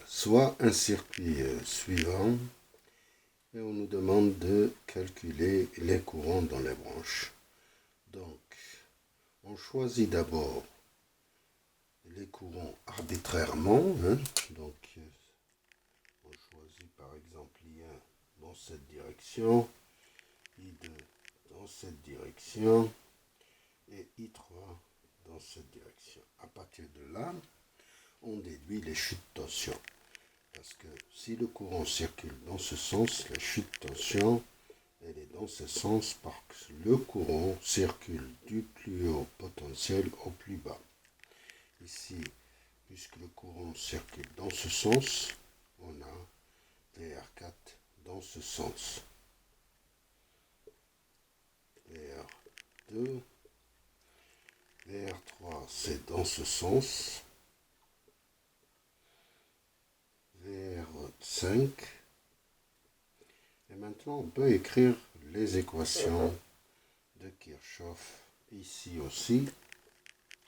soit un circuit suivant et on nous demande de calculer les courants dans les branches. Donc, on choisit d'abord les courants arbitrairement. Donc, on choisit par exemple I1 dans cette direction, I2 dans cette direction et I3 dans cette direction. À partir de là, on déduit les chutes de tension. Parce que si le courant circule dans ce sens, la chute de tension, elle est dans ce sens parce que le courant circule du plus haut potentiel au plus bas. Ici, puisque le courant circule dans ce sens, on a VR4 dans ce sens. VR2, VR3, c'est dans ce sens. VR5. Et maintenant, on peut écrire les équations de Kirchhoff ici aussi.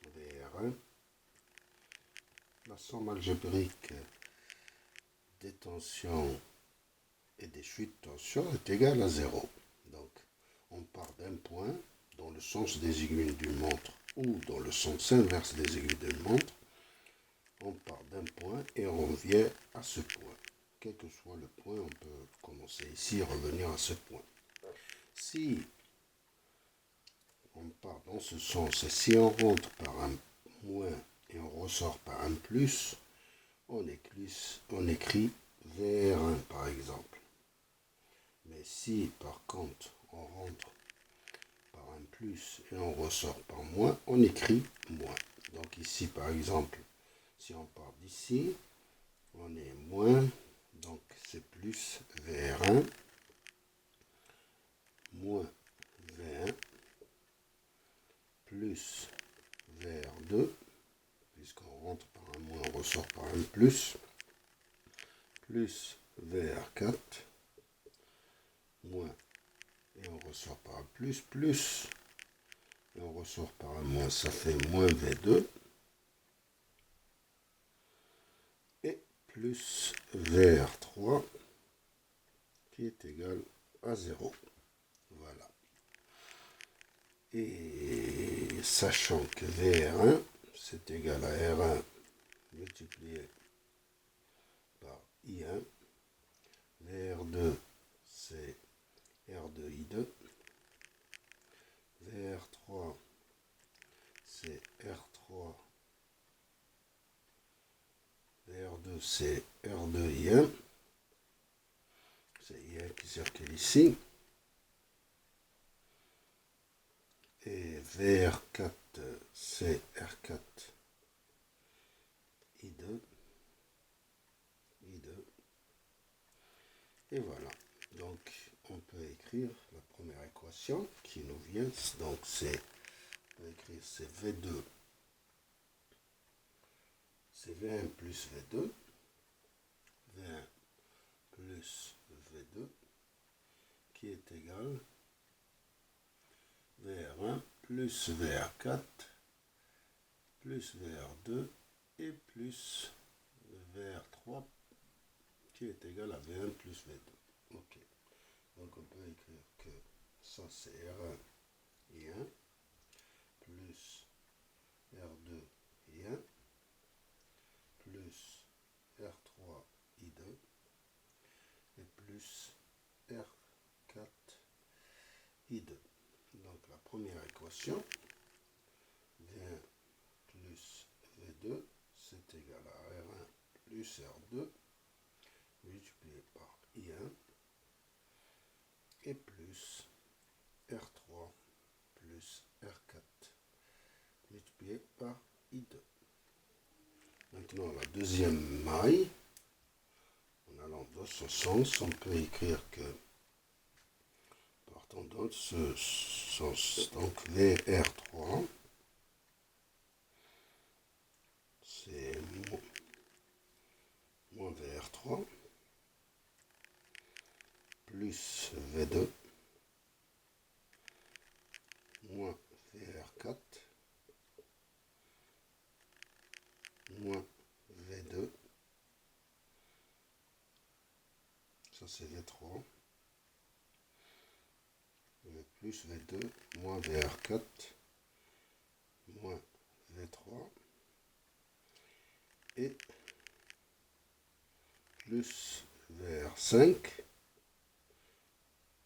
VR1. La somme algébrique des tensions et des chutes de tension est égale à 0. Donc, on part d'un point dans le sens des aiguilles d'une montre ou dans le sens inverse des aiguilles d'une montre. On part d'un point et on revient à ce point. Quel que soit le point, on peut commencer ici et revenir à ce point. Si on part dans ce sens et si on rentre par un moins et on ressort par un plus, on écrit VR1 par exemple. Mais si par contre on rentre par un plus et on ressort par moins, on écrit moins. Donc ici par exemple, si on part d'ici, on est moins, donc c'est plus VR1, moins V1, plus VR2, puisqu'on rentre par un moins, on ressort par un plus VR4, moins, et on ressort par un plus, et on ressort par un moins, ça fait moins V2, et plus VR3, qui est égal à 0. Voilà. Et sachant que VR1, c'est égal à R1 multiplié par I1, VR2, c'est R2I2, VR3, c'est R3, VR2, c'est R2I1, c'est I1 qui circule ici, et VR4, c'est R4, I2, et voilà. Donc, on peut écrire la première équation qui nous vient. Donc, on peut écrire c'est V2, c'est V1 plus V2, V1 plus V2, qui est égal VR1 plus VR4 plus VR2 et plus VR3 qui est égal à V1 plus V2. Ok. Donc on peut écrire que ça c'est R1 et 1 plus R2 et 1 plus R3 I2 et plus R4 I2. Donc la première équation, V1 plus V2, c'est égal à R1 plus R2 multiplié par I1 et plus R3 plus R4 multiplié par I2. Maintenant la deuxième maille, en allant dans ce sens, on peut écrire que partant dans ce sens, donc VR3, c'est moins VR3 plus V2 moins VR4 moins V2 ça c'est V3, plus V2, moins VR4, moins V3, et plus VR5,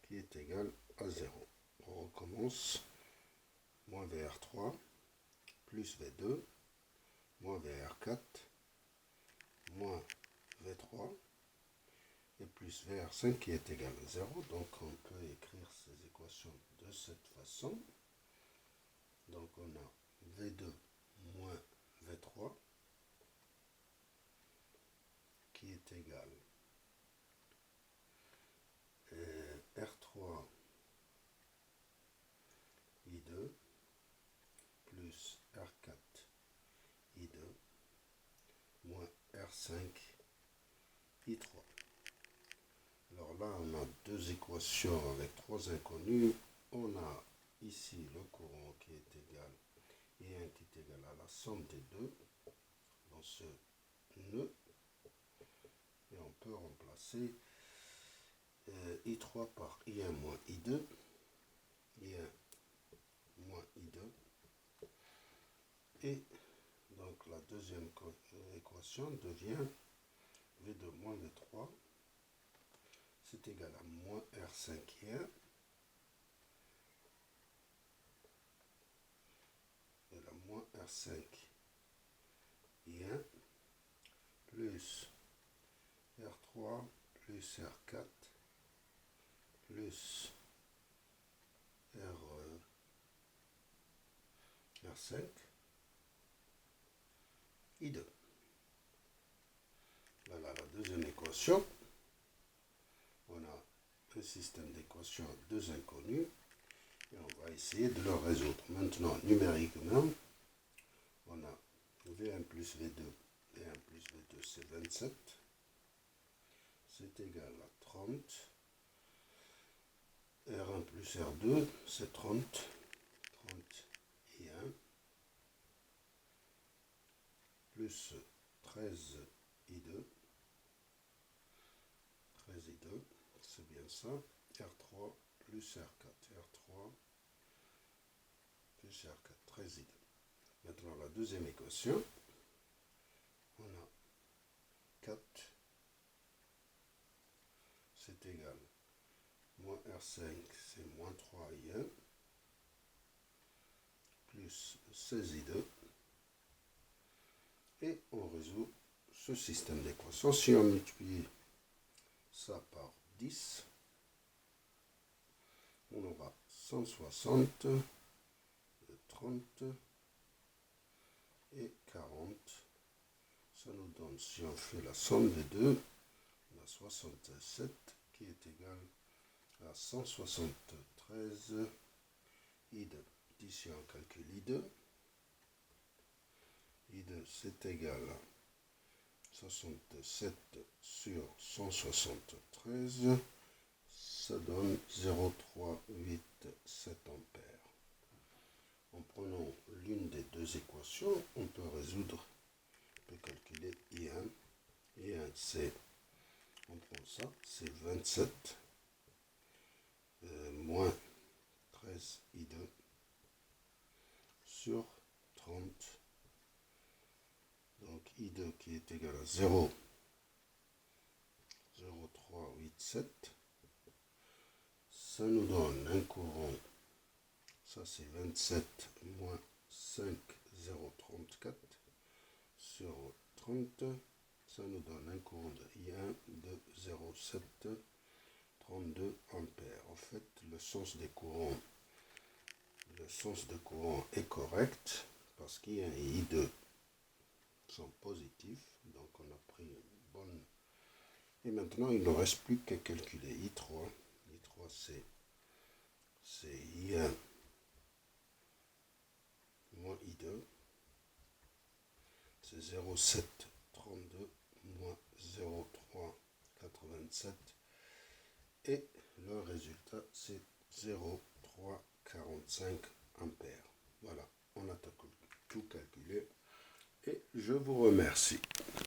qui est égal à 0. On recommence, moins VR3, plus V2, moins VR4, moins V3, et plus VR5 qui est égal à 0. Donc on peut écrire ces équations de cette façon. Donc on a V2 moins V3 qui est égal à R3 I2 plus R4 I2 moins R5 I3. Alors là, on a deux équations avec trois inconnus. On a ici le courant qui est égal, I1 qui est égal à la somme des deux dans ce nœud. Et on peut remplacer I3 par I1 moins I2, I1 moins I2. Et donc la deuxième équation devient V2 moins V3, c'est égal à moins R5 I1 et la moins R5 I1 plus R3 plus R4 plus R5 I2. Voilà la deuxième équation. On a un système d'équations à deux inconnus et on va essayer de le résoudre. Maintenant, numériquement, on a V1 plus V2, V1 plus V2 c'est 27, c'est égal à 30, R1 plus R2 c'est 30, 30 I1, plus 13 I2, 13 I2, c'est bien ça, R3 plus R4, R3 plus R4, 13 I2. Maintenant la deuxième équation, on a 4, c'est égal, moins R5 c'est moins 3 I1, plus 16 I2, et on résout ce système d'équations. Si on multiplie ça par 10, on aura 160, 30 et 40. Ça nous donne, si on fait la somme des deux, on a 67 qui est égal à 173 I2. Ici on calcule I2. I2 c'est égal à 67 sur 173, ça donne 0,387 ampères. En prenant l'une des deux équations, on peut résoudre, on peut calculer I1. I1 c'est, on prend ça, c'est 27 moins 13 I2 sur 30. Donc I2 qui est égal à 0,0387. Ça nous donne un courant, ça c'est 27 moins 5,034 sur 30. Ça nous donne un courant de I1 de 0,732 ampères. En fait, le sens de courant est correct parce qu'I1 et I2 sont positifs, donc on a pris une bonne. Et maintenant il ne reste plus qu'à calculer I3. I3 c'est I1 moins I2, c'est 0,732 moins 0,387 et le résultat c'est 0,345 ampères. Voilà, on a tout calculé. Et je vous remercie.